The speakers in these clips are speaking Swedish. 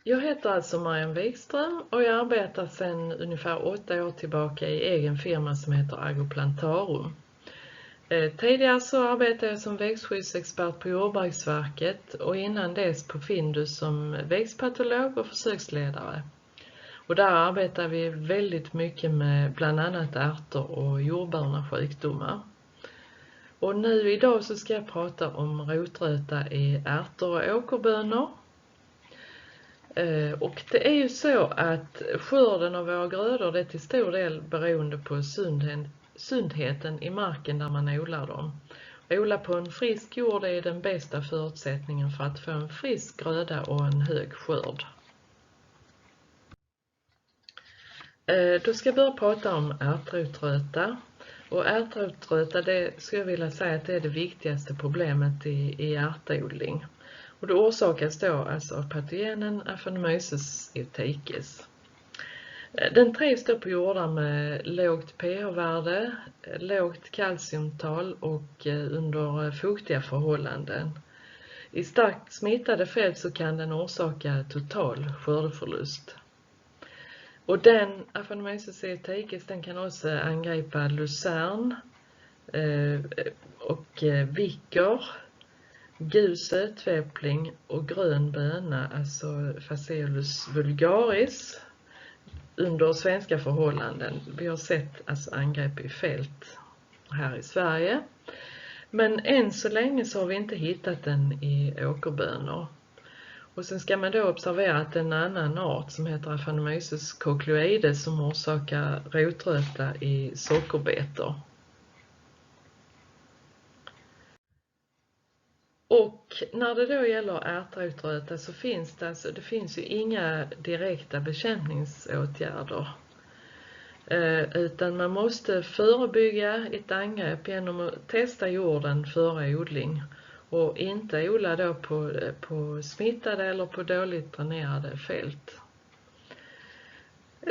Jag heter alltså Marianne Wikström och jag arbetar sedan ungefär 8 år tillbaka i egen firma som heter Agroplantarum. Tidigare så arbetade jag som växtskyddsexpert på Jordbruksverket och innan dess på Findus som växtpatolog och försöksledare. Och där arbetar vi väldigt mycket med bland annat ärtor och jordburna sjukdomar. Och nu idag så ska jag prata om rotröta i ärtor och åkerbönor. Och det är ju så att skörden av våra grödor det är till stor del beroende på sundheten i marken där man odlar dem. Odla på en frisk jord är den bästa förutsättningen för att få en frisk gröda och en hög skörd. Då ska jag börja prata om ärtrotröta. Och ärtrotröta, det skulle jag vilja säga att det är det viktigaste problemet i ärtodling. Och det orsakas då alltså av patogenen Aphanomyces euteiches. Den trivs då på jordar med lågt pH-värde, lågt kalciumtal och under fuktiga förhållanden. I starkt smittade fält så kan den orsaka total skördeförlust. Och den Aphanomyces euteiches den kan också angripa lucern och vicker, gul sötväppling och grön böna, alltså Phaseolus vulgaris, under svenska förhållanden. Vi har sett alltså angrepp i fält här i Sverige. Men än så länge så har vi inte hittat den i åkerbönor. Och sen ska man då observera att en annan art som heter Aphanomyces cochleoides som orsakar rotröta i sockerbetor. Och när det då gäller ärtrotröta så finns det finns ju inga direkta bekämpningsåtgärder. Utan man måste förebygga ett angrepp genom att testa jorden före odling. Och inte odla då på smittade eller på dåligt dränerade fält.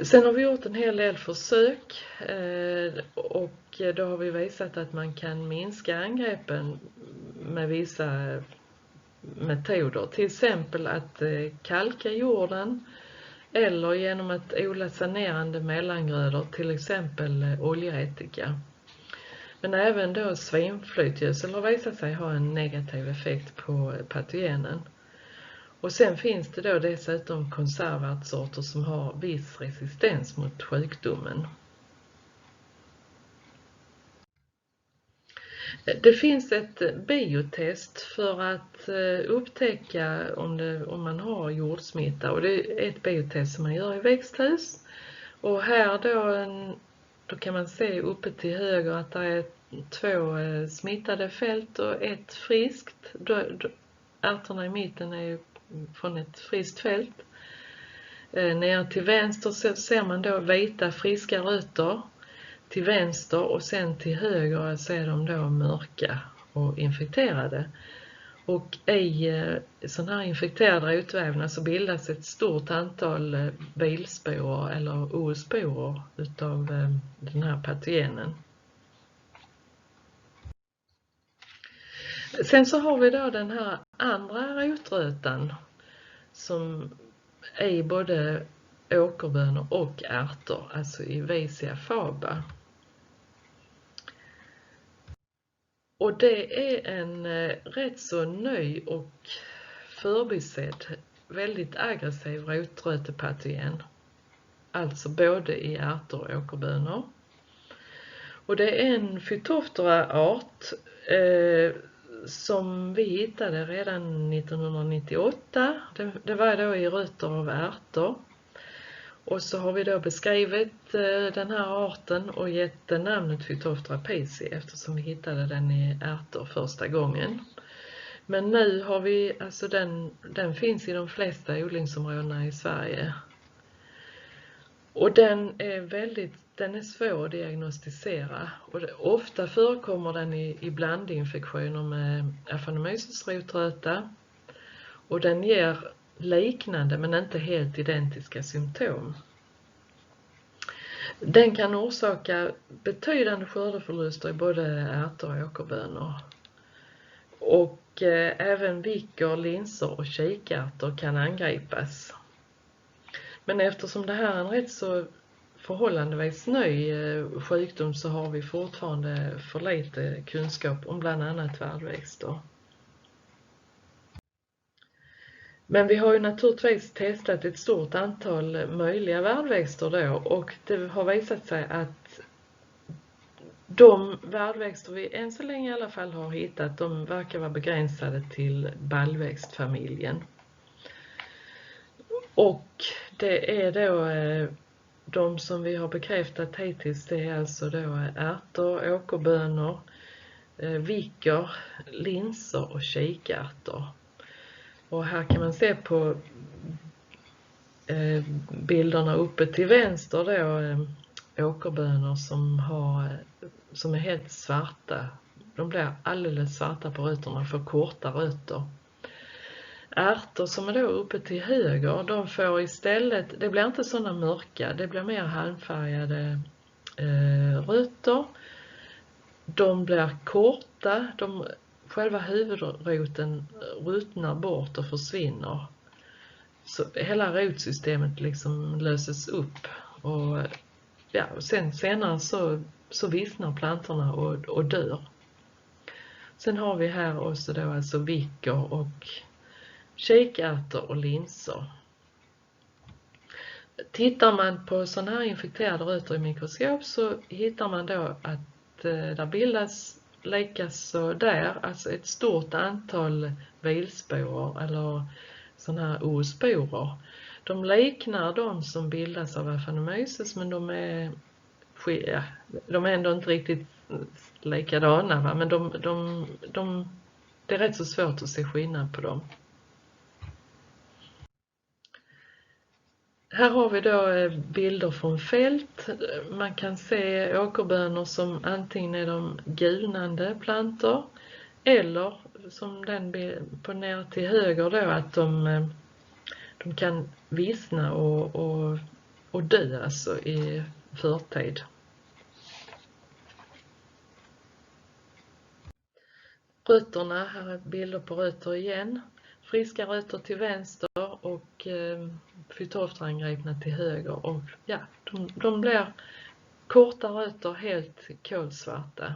Sen har vi gjort en hel del försök och då har vi visat att man kan minska angreppen med vissa metoder. Till exempel att kalka jorden eller genom att odla sanerande mellangrödor, till exempel oljeättika. Men även då svinflytgödsel har visat sig ha en negativ effekt på patogenen. Och sen finns det då dessutom konservärtssorter som har viss resistens mot sjukdomen. Det finns ett biotest för att upptäcka om man har jordsmitta, och det är ett biotest som man gör i växthus. Och här då kan man se uppe till höger att det är 2 smittade fält och 1 friskt. Ärtorna i mitten är ju från ett friskt fält. Ner till vänster så ser man då vita friska rötter till vänster, och sen till höger så är de då mörka och infekterade. Och i sån här infekterad rotvävnad så bildas ett stort antal bilsporer eller oosporer utav den här patogenen. Sen så har vi då den här andra rotrötan som är i både åkerbönor och ärtor, alltså i Vicia faba. Och det är en rätt så ny och förbisedd, väldigt aggressiv rotrötepatogen. Alltså både i ärtor och åkerbönor. Och det är en Phytophthora-art som vi hittade redan 1998. Det var då i rötter av ärtor. Och så har vi då beskrivit den här arten och gett den namnet Phytophthora pisci eftersom vi hittade den i ärtor första gången. Men nu har vi, alltså den finns i de flesta odlingsområdena i Sverige. Och den är svår att diagnostisera. Och ofta förekommer den i blandinfektioner med Aphanomyces rotröta. Och den ger liknande men inte helt identiska symptom. Den kan orsaka betydande skördeförluster i både ärtor och åkerbönor. Och även vickor, linser och kikärtor kan angripas. Men eftersom det här är en rätt så förhållandevis ny sjukdom så har vi fortfarande för lite kunskap om bland annat värdväxter. Men vi har ju naturligtvis testat ett stort antal möjliga värdväxter då, och det har visat sig att de värdväxter vi än så länge i alla fall har hittat, de verkar vara begränsade till baljväxtfamiljen. Och det är då de som vi har bekräftat hittills, det är alltså då ärtor, åkerbönor, vicker, linser och kikärtor. Och här kan man se på bilderna uppe till vänster då åkerbönor som är helt svarta. De blir alldeles svarta på rötterna, för korta rötter. Ärtor som är då uppe till höger, de får istället, det blir inte sådana mörka, det blir mer halmfärgade rötter. De blir korta, själva huvudroten ruttnar bort och försvinner. Så hela rotsystemet liksom löses upp, och ja, senare så vissnar plantorna och dör. Sen har vi här också då alltså vicker och kikärtor och linser. Tittar man på sådana här infekterade rötter i mikroskop så hittar man då att där bildas likaså där alltså ett stort antal vilsporer eller sådana här oosporer. De liknar de som bildas av Aphanomyces, men de är ändå inte riktigt likadana, va? Men det är rätt så svårt att se skillnad på dem. Här har vi då bilder från fält. Man kan se åkerbönor som antingen är de gulnande plantor, eller som den på ner till höger då, att de kan vissna och dö alltså i förtid. Rötterna, här är bilder på rötter igen. Friska rötter till vänster och Phytophthora-angripna till höger. Och ja, de blir korta rötter, helt kolsvarta.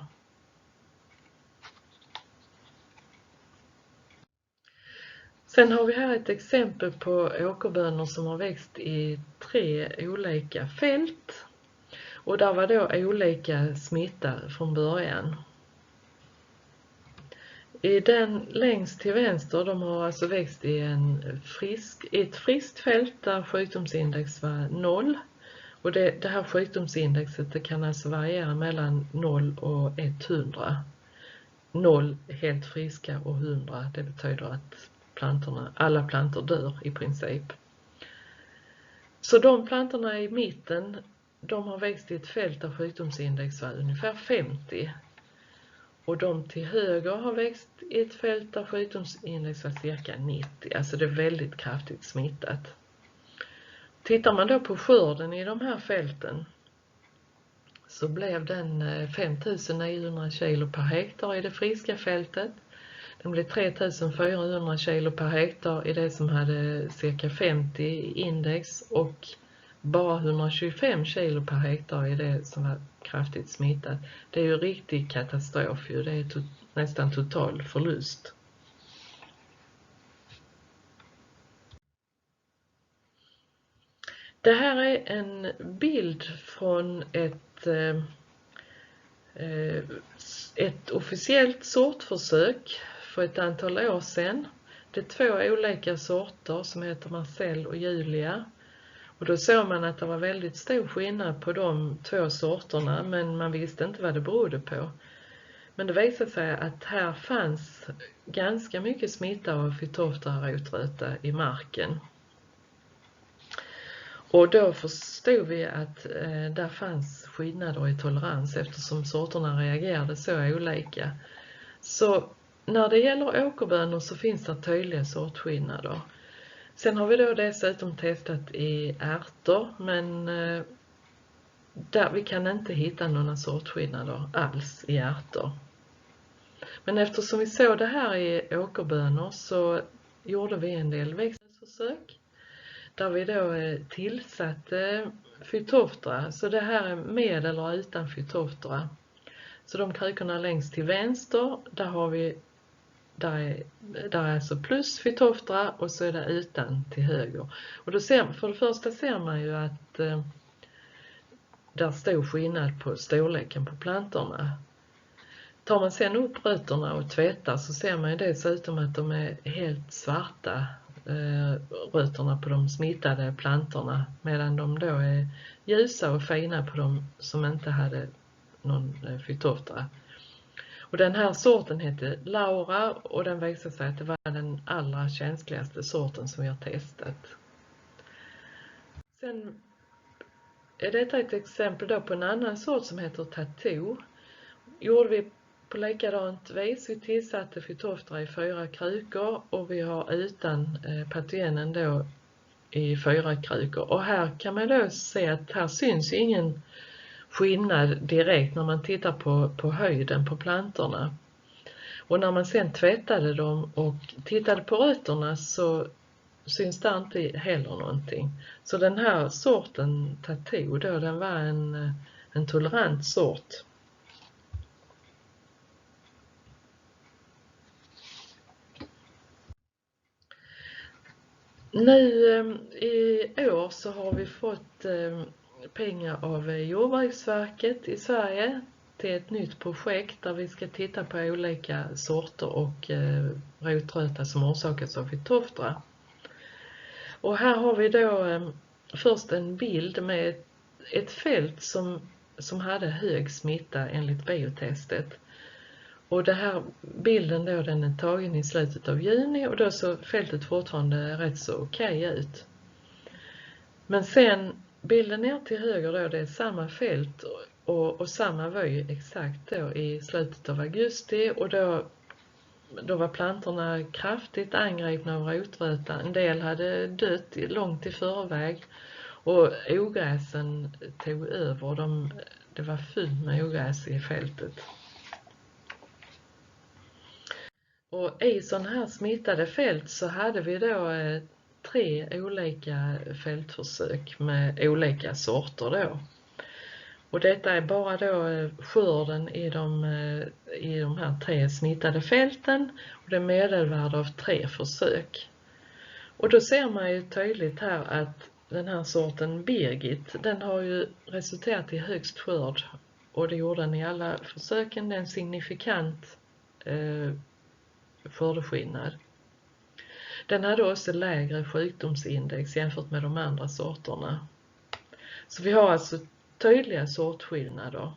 Sen har vi här ett exempel på åkerbönor som har växt i 3 olika fält. Och där var då olika smitta från början. I den längst till vänster, de har alltså växt i ett friskt fält där sjukdomsindex var 0. Och det här sjukdomsindexet, det kan alltså variera mellan 0 och 100. 0 helt friska och 100, det betyder att alla plantor dör i princip. Så de plantorna i mitten, de har växt i ett fält där sjukdomsindex var ungefär 50. Och de till höger har växt i ett fält där sjukdomsindex var cirka 90. Alltså det är väldigt kraftigt smittat. Tittar man då på skörden i de här fälten så blev den 5900 kilo per hektar i det friska fältet. Den blev 3400 kilo per hektar i det som hade cirka 50 index, och bara 125 kilo per hektar i det som var kraftigt smittat. Det är ju riktig katastrof ju, det är nästan total förlust. Det här är en bild från ett officiellt sortförsök för ett antal år sedan. Det är 2 olika sorter som heter Marcel och Julia. Och då såg man att det var väldigt stor skillnad på de 2 sorterna, men man visste inte vad det berodde på. Men det visade sig att här fanns ganska mycket smitta av Phytophthora rotröta i marken. Och då förstod vi att där fanns skillnader i tolerans eftersom sorterna reagerade så olika. Så när det gäller åkerbönor så finns det tydliga sortskillnader. Sen har vi då dessutom testat i ärtor, men där vi kan inte hitta några sortskillnader alls i ärtor. Men eftersom vi såg det här i åkerbönor så gjorde vi en del växtförsök. där vi då tillsatte Phytophthora. Så det här är med eller utan Phytophthora. Så de krukorna längst till vänster, där har vi där är alltså plus Phytophthora och så är det utan till höger. Och då för det första ser man ju att där står skillnad på storleken på plantorna. Tar man sen upp rötterna och tvättar så ser man ju dessutom att de är helt svarta, rötterna på de smittade plantorna, medan de då är ljusa och fina på de som inte hade någon Phytophthora. Och den här sorten heter Laura och den visar sig att det var den allra känsligaste sorten som vi har testat. Sen är detta ett exempel då på en annan sort som heter Tattoo. Gjorde vi på likadant vis. Vi tillsatte Phytophthora i 4 krukor och vi har utan patogenen då i 4 krukor. Och här kan man då se att här syns ingen skillnad direkt när man tittar på höjden på plantorna. Och när man sen tvättade dem och tittade på rötterna så syns det inte heller någonting. Så den här sorten Tattoo då, den var en tolerant sort. Nu i år så har vi fått pengar av Jordbruksverket i Sverige till ett nytt projekt där vi ska titta på olika sorter och rotröta som orsakas av Phytophthora. Och här har vi då först en bild med ett fält som hade hög smitta enligt biotestet. Och det här bilden då, den är tagen i slutet av juni och då så fältet fortfarande rätt så okej ut. Men sen bilden ner till höger då, det är samma fält och samma vy exakt då i slutet av augusti och då var plantorna kraftigt angripna av rotröta. En del hade dött långt i förväg och ogräsen tog över. Det var fullt med ogräs i fältet. Och i sådana här smittade fält så hade vi då 3 olika fältförsök med olika sorter då. Och detta är bara då skörden i de här 3 smittade fälten och det är medelvärde av 3 försök. Och då ser man ju tydligt här att den här sorten Birgit, den har ju resulterat i högst skörd och det gjorde den i alla försöken. Det är en signifikant skördeskillnad. Den hade också lägre sjukdomsindex jämfört med de andra sorterna. Så vi har alltså tydliga sortskillnader.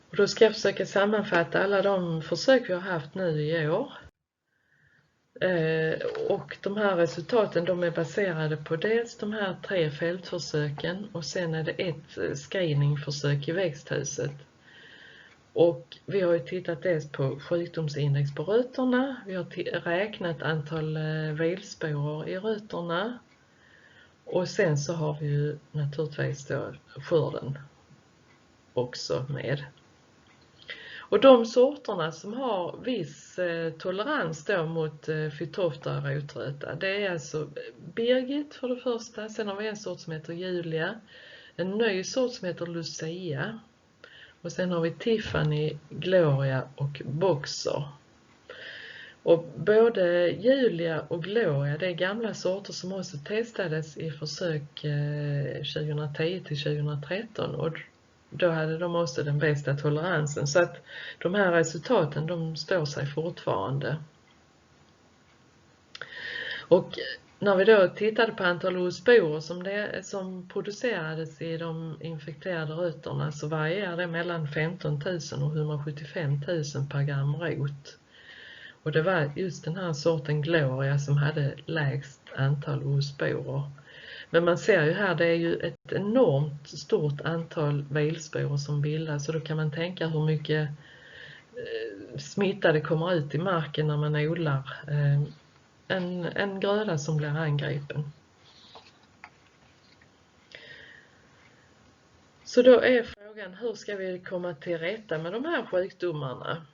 Och då ska jag försöka sammanfatta alla de försök vi har haft nu i år. Och de här resultaten de är baserade på dels de här 3 fältförsöken och sen är det ett screeningförsök i växthuset. Och vi har ju tittat dels på sjukdomsindex på rötterna, vi har räknat antal vilsporer i rötterna och sen så har vi ju naturligtvis då skörden också med. Och de sorterna som har viss tolerans då mot Phytophthora rotröta, det är alltså Birgit för det första, sen har vi en sort som heter Julia, en ny sort som heter Lucia och sen har vi Tiffany, Gloria och Boxer. Och både Julia och Gloria, det är gamla sorter som också testades i försök 2010 till 2013 och då hade de också den bästa toleransen. Så att de här resultaten, de står sig fortfarande. Och när vi då tittade på antal oosporer som producerades i de infekterade rötterna så varierar det mellan 15 000 och 175 000 per gram rot. Och det var just den här sorten Gloria som hade lägst antal oosporer. Men man ser ju här, det är ju ett enormt stort antal vilsporer som bildas och då kan man tänka hur mycket smitta det kommer ut i marken när man odlar en gröda som blir angripen. Så då är frågan, hur ska vi komma till rätta med de här sjukdomarna?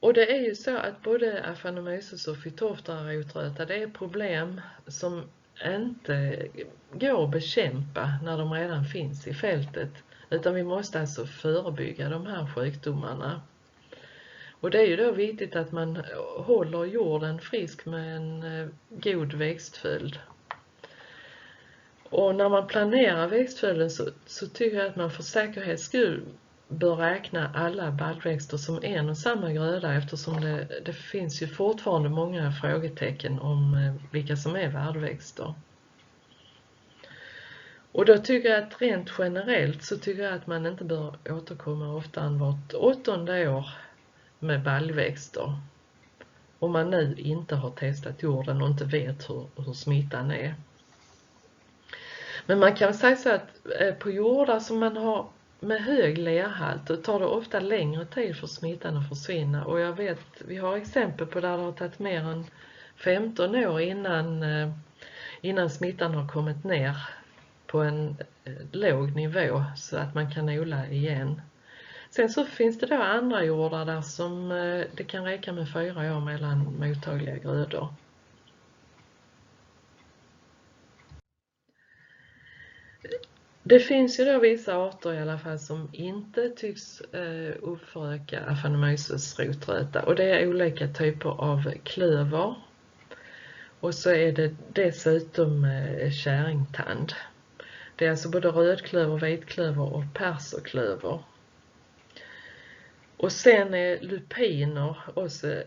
Och det är ju så att både Aphanomyces och Phytophthora rotröta, det är problem som inte går att bekämpa när de redan finns i fältet. Utan vi måste alltså förebygga de här sjukdomarna. Och det är ju då viktigt att man håller jorden frisk med en god växtföljd. Och när man planerar växtföljden så tycker jag att man för säkerhets skull bör räkna alla baljväxter som en och samma gröda, eftersom det finns ju fortfarande många frågetecken om vilka som är värdväxter. Och då tycker jag att rent generellt så tycker jag att man inte bör återkomma oftare än vart 8:e år med baljväxter. Om man nu inte har testat jorden och inte vet hur smittan är. Men man kan säga så att på jordar som man har med hög lerhalt, då tar det ofta längre tid för smittan att försvinna. Och jag vet, vi har exempel på där det har tagit mer än 15 år innan smittan har kommit ner på en låg nivå så att man kan odla igen. Sen så finns det då andra jordar där som det kan räcka med 4 år mellan mottagliga grödor. Det finns ju då vissa arter i alla fall som inte tycks uppföröka Aphanomyces rotröta, och det är olika typer av klöver. Och så är det dessutom käringtand. Det är alltså både rödklöver, vitklöver och perserklöver. Och sen är lupiner också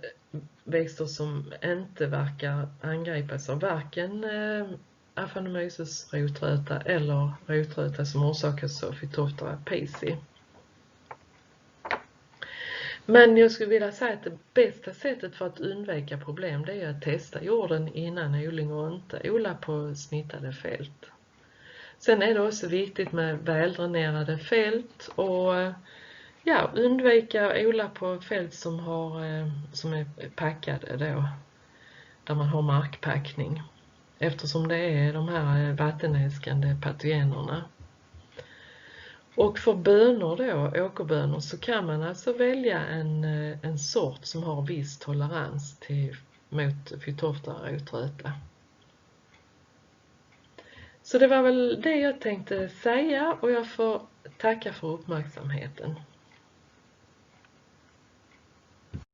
växter som inte verkar angripas av varken Aphanomyces rotröta eller rotröta som orsakas av Phytophthora pisci. Men jag skulle vilja säga att det bästa sättet för att undvika problem, det är att testa jorden innan odling och inte odla på smittade fält. Sen är det också viktigt med väldränerade fält och undvika att odla på fält som är packade då, där man har markpackning. Eftersom det är de här vattenälskande patogenerna. Och för bönor då, åkerbönor, så kan man alltså välja en sort som har viss tolerans mot Phytophthora rotröta. Så det var väl det jag tänkte säga, och jag får tacka för uppmärksamheten.